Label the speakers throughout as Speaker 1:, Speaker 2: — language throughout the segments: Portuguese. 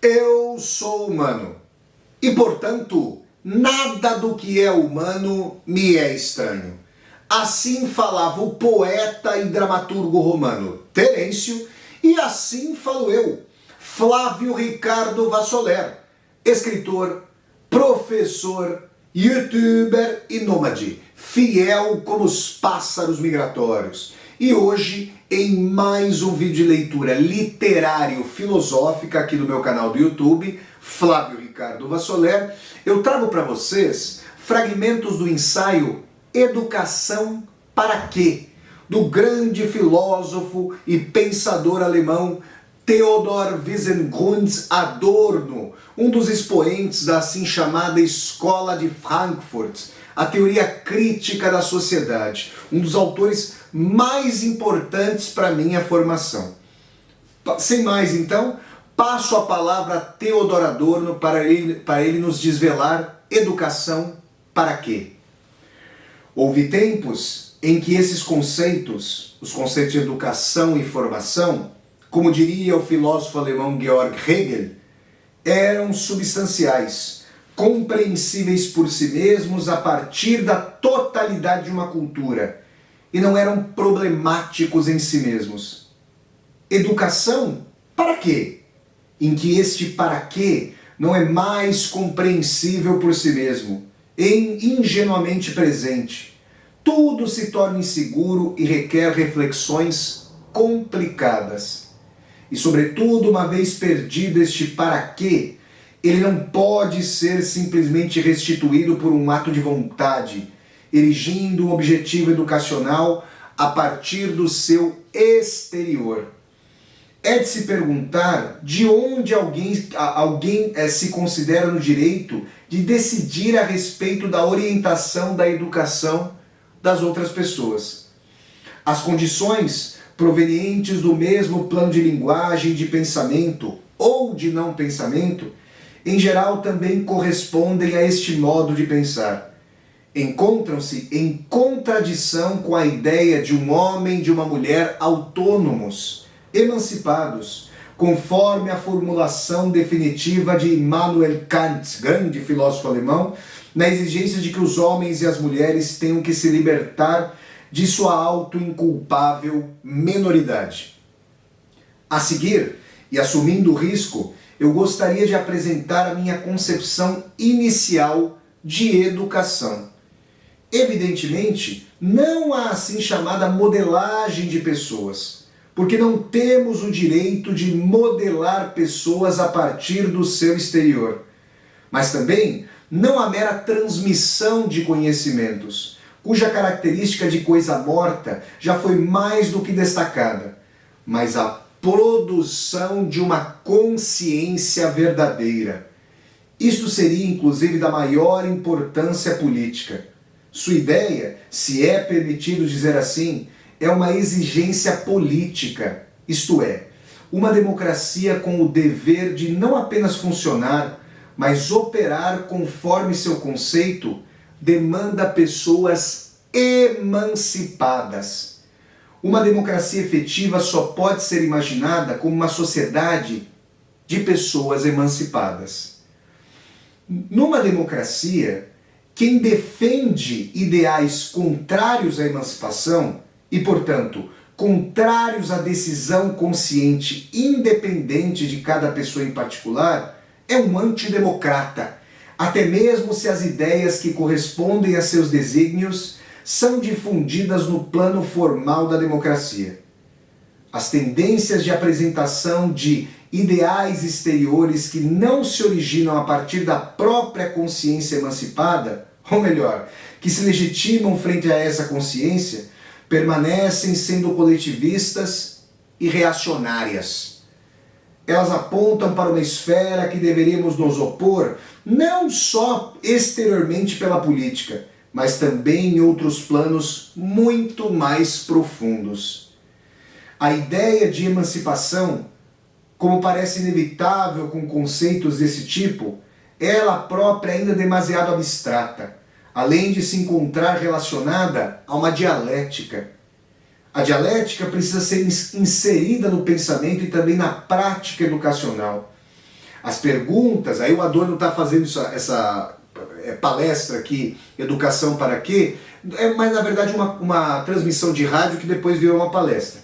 Speaker 1: Eu sou humano e, portanto, nada do que é humano me é estranho. Assim falava o poeta e dramaturgo romano Terêncio, e assim falo eu, Flávio Ricardo Vassoler, escritor, professor, youtuber e nômade, fiel como os pássaros migratórios. E hoje, em mais um vídeo de leitura literário-filosófica aqui no meu canal do YouTube, Flávio Ricardo Vassoler, eu trago para vocês fragmentos do ensaio Educação para quê? Do grande filósofo e pensador alemão Theodor Wiesengrund Adorno, um dos expoentes da assim chamada Escola de Frankfurt, a teoria crítica da sociedade, um dos autores mais importantes para minha formação. Sem mais, então, passo a palavra a Theodor Adorno para ele nos desvelar educação para quê? Houve tempos em que esses conceitos, os conceitos de educação e formação, como diria o filósofo alemão Georg Hegel, eram substanciais, compreensíveis por si mesmos a partir da totalidade de uma cultura, e não eram problemáticos em si mesmos. Educação para quê? Em que este para quê não é mais compreensível por si mesmo, ingenuamente presente. Tudo se torna inseguro e requer reflexões complicadas. E sobretudo, uma vez perdido este para quê, ele não pode ser simplesmente restituído por um ato de vontade, erigindo um objetivo educacional a partir do seu exterior. É de se perguntar de onde alguém se considera no direito de decidir a respeito da orientação da educação das outras pessoas. As condições provenientes do mesmo plano de linguagem, de pensamento ou de não pensamento, em geral também correspondem a este modo de pensar. Encontram-se em contradição com a ideia de um homem e de uma mulher autônomos, emancipados, conforme a formulação definitiva de Immanuel Kant, grande filósofo alemão, na exigência de que os homens e as mulheres tenham que se libertar de sua auto-inculpável menoridade. A seguir, e assumindo o risco, eu gostaria de apresentar a minha concepção inicial de educação. Evidentemente, não há assim chamada modelagem de pessoas, porque não temos o direito de modelar pessoas a partir do seu exterior. Mas também não há mera transmissão de conhecimentos, cuja característica de coisa morta já foi mais do que destacada, mas a produção de uma consciência verdadeira. Isto seria, inclusive, da maior importância política. Sua ideia, se é permitido dizer assim, é uma exigência política, isto é, uma democracia com o dever de não apenas funcionar, mas operar conforme seu conceito demanda pessoas emancipadas. Uma democracia efetiva só pode ser imaginada como uma sociedade de pessoas emancipadas. Numa democracia, quem defende ideais contrários à emancipação e, portanto, contrários à decisão consciente independente de cada pessoa em particular, é um antidemocrata, até mesmo se as ideias que correspondem a seus desígnios são difundidas no plano formal da democracia. As tendências de apresentação de ideais exteriores que não se originam a partir da própria consciência emancipada, ou melhor, que se legitimam frente a essa consciência, permanecem sendo coletivistas e reacionárias. Elas apontam para uma esfera que deveríamos nos opor, não só exteriormente pela política, mas também em outros planos muito mais profundos. A ideia de emancipação, como parece inevitável com conceitos desse tipo, ela própria ainda demasiado abstrata, além de se encontrar relacionada a uma dialética. A dialética precisa ser inserida no pensamento e também na prática educacional. As perguntas, aí o Adorno está fazendo essa palestra aqui, Educação para Quê? Mas na verdade uma transmissão de rádio que depois virou uma palestra.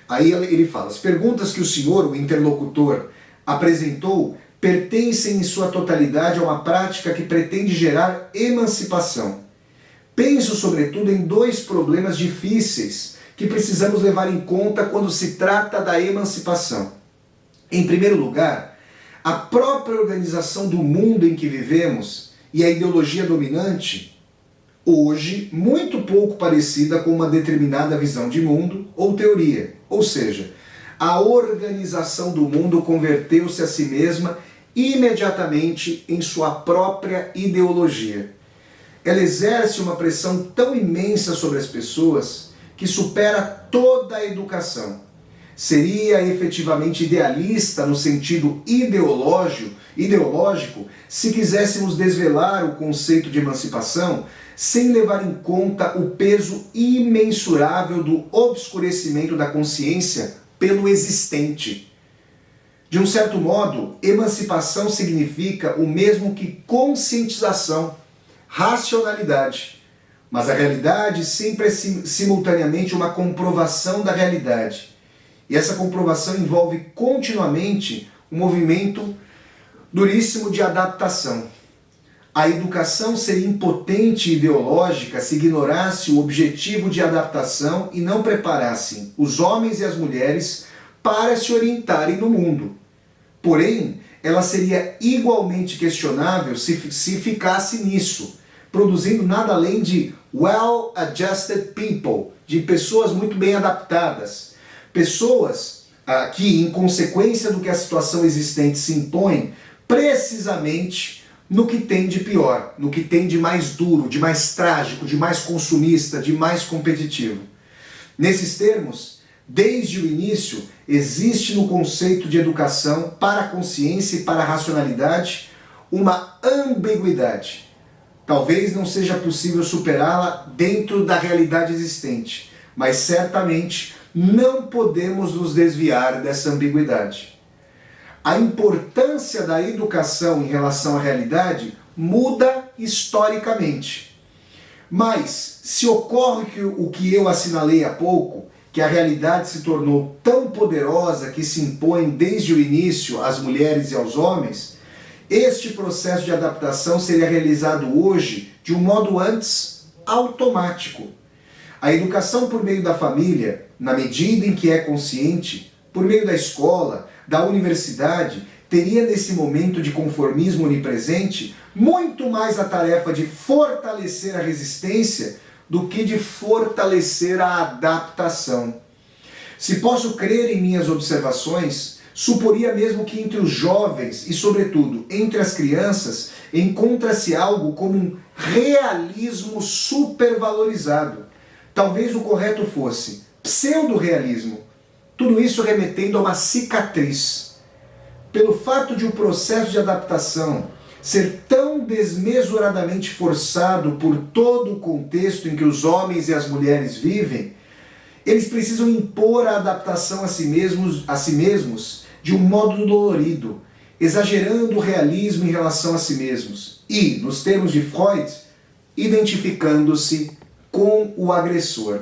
Speaker 1: Aí ele fala, as perguntas que o senhor, o interlocutor, apresentou pertencem em sua totalidade a uma prática que pretende gerar emancipação. Penso sobretudo em dois problemas difíceis que precisamos levar em conta quando se trata da emancipação. Em primeiro lugar, a própria organização do mundo em que vivemos e a ideologia dominante, hoje muito pouco parecida com uma determinada visão de mundo ou teoria. Ou seja, a organização do mundo converteu-se a si mesma imediatamente em sua própria ideologia. Ela exerce uma pressão tão imensa sobre as pessoas que supera toda a educação. Seria efetivamente idealista no sentido ideológico se quiséssemos desvelar o conceito de emancipação sem levar em conta o peso imensurável do obscurecimento da consciência pelo existente. De um certo modo, emancipação significa o mesmo que conscientização, racionalidade. Mas a realidade sempre é simultaneamente uma comprovação da realidade. E essa comprovação envolve continuamente um movimento duríssimo de adaptação. A educação seria impotente e ideológica se ignorasse o objetivo de adaptação e não preparassem os homens e as mulheres para se orientarem no mundo. Porém, ela seria igualmente questionável se ficasse nisso, produzindo nada além de well-adjusted people, de pessoas muito bem adaptadas, pessoas que, em consequência do que a situação existente se impõe, precisamente no que tem de pior, no que tem de mais duro, de mais trágico, de mais consumista, de mais competitivo. Nesses termos, desde o início, existe no conceito de educação para a consciência e para a racionalidade uma ambiguidade. Talvez não seja possível superá-la dentro da realidade existente, mas certamente não podemos nos desviar dessa ambiguidade. A importância da educação em relação à realidade muda historicamente. Mas, se ocorre o que eu assinalei há pouco, que a realidade se tornou tão poderosa que se impõe desde o início às mulheres e aos homens, este processo de adaptação seria realizado hoje de um modo antes automático. A educação por meio da família, na medida em que é consciente, por meio da escola, da universidade, teria nesse momento de conformismo onipresente muito mais a tarefa de fortalecer a resistência do que de fortalecer a adaptação. Se posso crer em minhas observações, suporia mesmo que entre os jovens e, sobretudo, entre as crianças, encontra-se algo como um realismo supervalorizado. Talvez o correto fosse pseudo-realismo. Tudo isso remetendo a uma cicatriz. Pelo fato de o processo de adaptação ser tão desmesuradamente forçado por todo o contexto em que os homens e as mulheres vivem, eles precisam impor a adaptação a si mesmos de um modo dolorido, exagerando o realismo em relação a si mesmos e, nos termos de Freud, identificando-se com o agressor.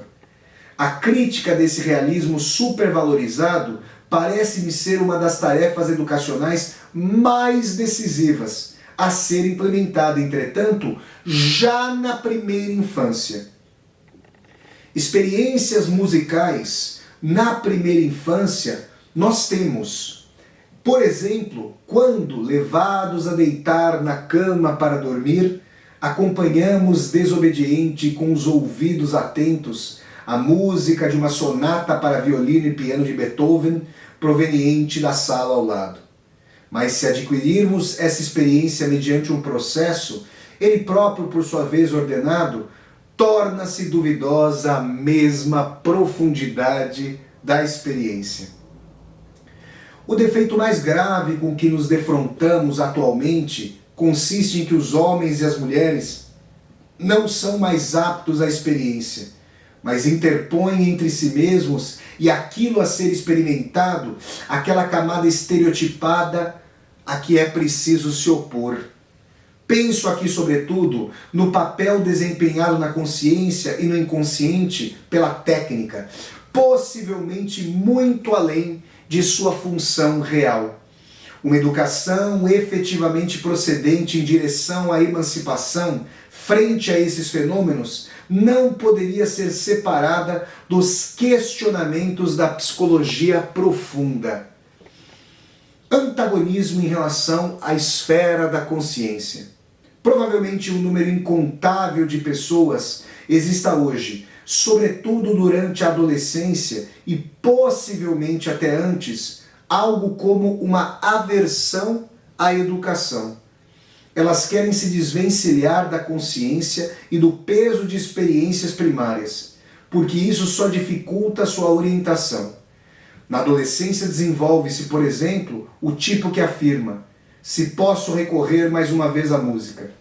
Speaker 1: A crítica desse realismo supervalorizado parece-me ser uma das tarefas educacionais mais decisivas a ser implementada, entretanto, já na primeira infância. Experiências musicais na primeira infância nós temos. Por exemplo, quando, levados a deitar na cama para dormir, acompanhamos desobediente com os ouvidos atentos a música de uma sonata para violino e piano de Beethoven, proveniente da sala ao lado. Mas se adquirirmos essa experiência mediante um processo, ele próprio, por sua vez ordenado, torna-se duvidosa a mesma profundidade da experiência. O defeito mais grave com que nos defrontamos atualmente consiste em que os homens e as mulheres não são mais aptos à experiência, mas interpõem entre si mesmos e aquilo a ser experimentado, aquela camada estereotipada, a que é preciso se opor. Penso aqui, sobretudo, no papel desempenhado na consciência e no inconsciente pela técnica, possivelmente muito além de sua função real. Uma educação efetivamente procedente em direção à emancipação frente a esses fenômenos não poderia ser separada dos questionamentos da psicologia profunda. Antagonismo em relação à esfera da consciência. Provavelmente um número incontável de pessoas exista hoje, sobretudo durante a adolescência e possivelmente até antes, algo como uma aversão à educação. Elas querem se desvencilhar da consciência e do peso de experiências primárias, porque isso só dificulta a sua orientação. Na adolescência desenvolve-se, por exemplo, o tipo que afirma: se posso recorrer mais uma vez à música.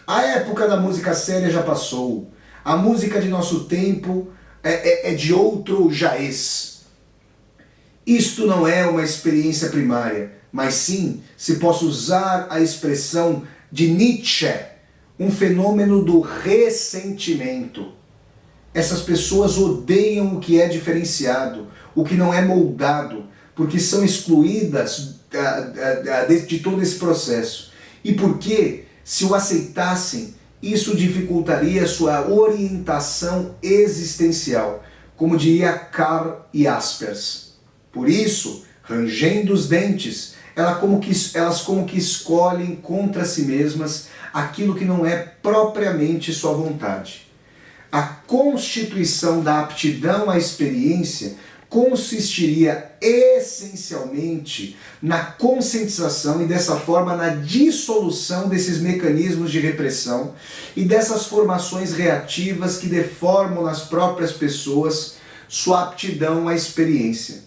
Speaker 1: A época da música séria já passou. A música de nosso tempo é de outro jaez. Isto não é uma experiência primária, mas sim, se posso usar a expressão de Nietzsche, um fenômeno do ressentimento. Essas pessoas odeiam o que é diferenciado, o que não é moldado, porque são excluídas de todo esse processo. E porque, se o aceitassem, isso dificultaria sua orientação existencial, como diria Karl Jaspers. Por isso, rangendo os dentes, elas como que escolhem contra si mesmas aquilo que não é propriamente sua vontade. A constituição da aptidão à experiência consistiria essencialmente na conscientização e dessa forma na dissolução desses mecanismos de repressão e dessas formações reativas que deformam nas próprias pessoas sua aptidão à experiência.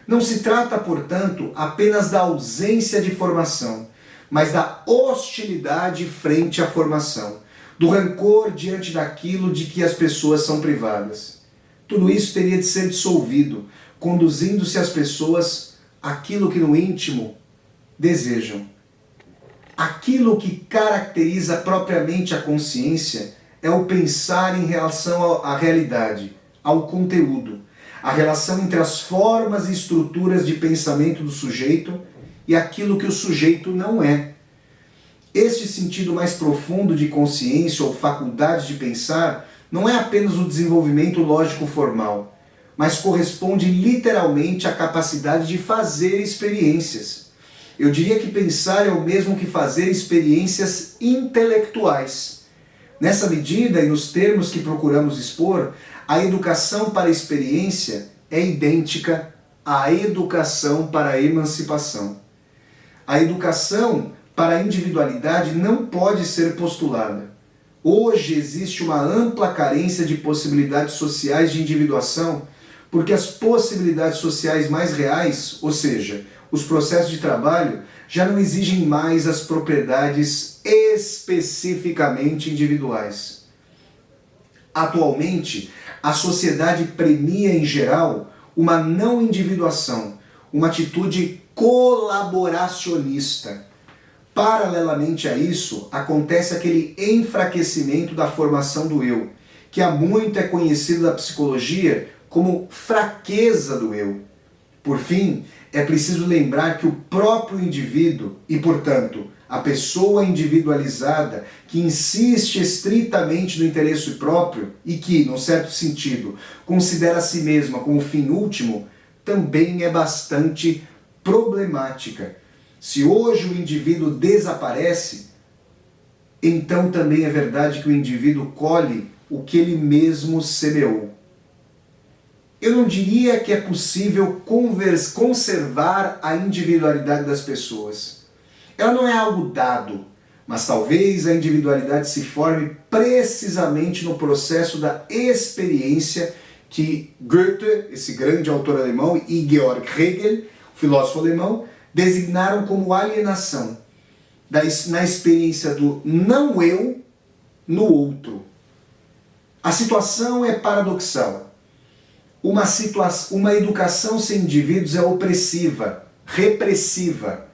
Speaker 1: Não se trata, portanto, apenas da ausência de formação, mas da hostilidade frente à formação, do rancor diante daquilo de que as pessoas são privadas. Tudo isso teria de ser dissolvido, conduzindo-se as pessoas àquilo que no íntimo desejam. Aquilo que caracteriza propriamente a consciência é o pensar em relação à realidade, ao conteúdo, a relação entre as formas e estruturas de pensamento do sujeito e aquilo que o sujeito não é. Este sentido mais profundo de consciência ou faculdade de pensar não é apenas o desenvolvimento lógico formal, mas corresponde literalmente à capacidade de fazer experiências. Eu diria que pensar é o mesmo que fazer experiências intelectuais. Nessa medida e nos termos que procuramos expor, a educação para a experiência é idêntica à educação para a emancipação. A educação para a individualidade não pode ser postulada. Hoje existe uma ampla carência de possibilidades sociais de individuação, porque as possibilidades sociais mais reais, ou seja, os processos de trabalho, já não exigem mais as propriedades especificamente individuais. Atualmente, a sociedade premia em geral uma não individuação, uma atitude colaboracionista. Paralelamente a isso, acontece aquele enfraquecimento da formação do eu, que há muito é conhecido da psicologia como fraqueza do eu. Por fim, é preciso lembrar que o próprio indivíduo, e portanto a pessoa individualizada, que insiste estritamente no interesse próprio e que, num certo sentido, considera a si mesma como fim último, também é bastante problemática. Se hoje o indivíduo desaparece, então também é verdade que o indivíduo colhe o que ele mesmo semeou. Eu não diria que é possível conservar a individualidade das pessoas. Ela não é algo dado, mas talvez a individualidade se forme precisamente no processo da experiência que Goethe, esse grande autor alemão, e Georg Hegel, filósofo alemão, designaram como alienação, na experiência do não eu no outro. A situação é paradoxal. Uma educação sem indivíduos é opressiva, repressiva,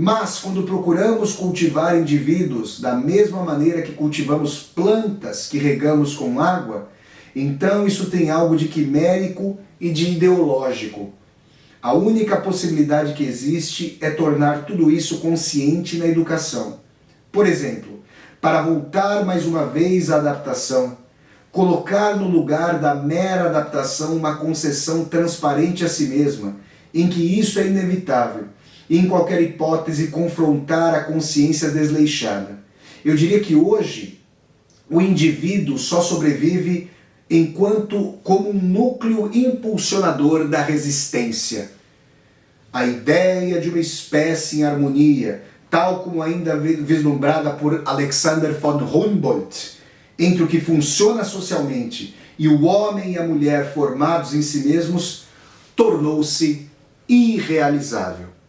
Speaker 1: Mas quando procuramos cultivar indivíduos da mesma maneira que cultivamos plantas que regamos com água, então isso tem algo de quimérico e de ideológico. A única possibilidade que existe é tornar tudo isso consciente na educação. Por exemplo, para voltar mais uma vez à adaptação, colocar no lugar da mera adaptação uma concessão transparente a si mesma, em que isso é inevitável, e em qualquer hipótese confrontar a consciência desleixada. Eu diria que hoje o indivíduo só sobrevive enquanto como um núcleo impulsionador da resistência. A ideia de uma espécie em harmonia, tal como ainda vislumbrada por Alexander von Humboldt, entre o que funciona socialmente e o homem e a mulher formados em si mesmos, tornou-se irrealizável.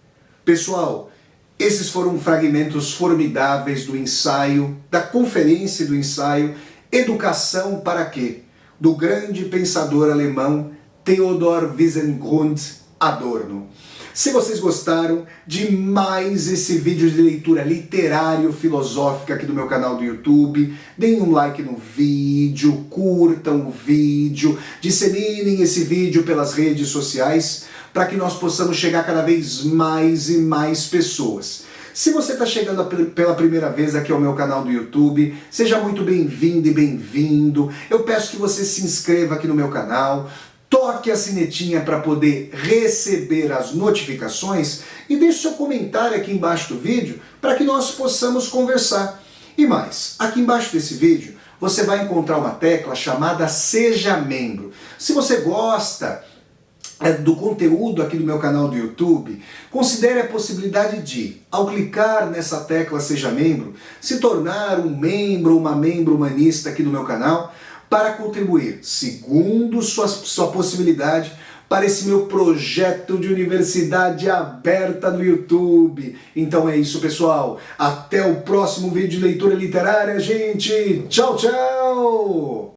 Speaker 1: Pessoal, esses foram fragmentos formidáveis do ensaio, da conferência do ensaio Educação para quê? Do grande pensador alemão Theodor Wiesengrund Adorno. Se vocês gostaram de mais esse vídeo de leitura literário-filosófica aqui do meu canal do YouTube, deem um like no vídeo, curtam o vídeo, disseminem esse vídeo pelas redes sociais para que nós possamos chegar cada vez mais e mais pessoas. Se você está chegando pela primeira vez aqui ao meu canal do YouTube, seja muito bem-vindo e bem-vindo. Eu peço que você se inscreva aqui no meu canal, toque a sinetinha para poder receber as notificações e deixe seu comentário aqui embaixo do vídeo para que nós possamos conversar. E mais, aqui embaixo desse vídeo você vai encontrar uma tecla chamada Seja Membro. Se você gosta do conteúdo aqui do meu canal do YouTube, considere a possibilidade de, ao clicar nessa tecla Seja Membro, se tornar um membro ou uma membro humanista aqui no meu canal, para contribuir, segundo sua possibilidade, para esse meu projeto de universidade aberta no YouTube. Então é isso, pessoal. Até o próximo vídeo de leitura literária, gente. Tchau, tchau!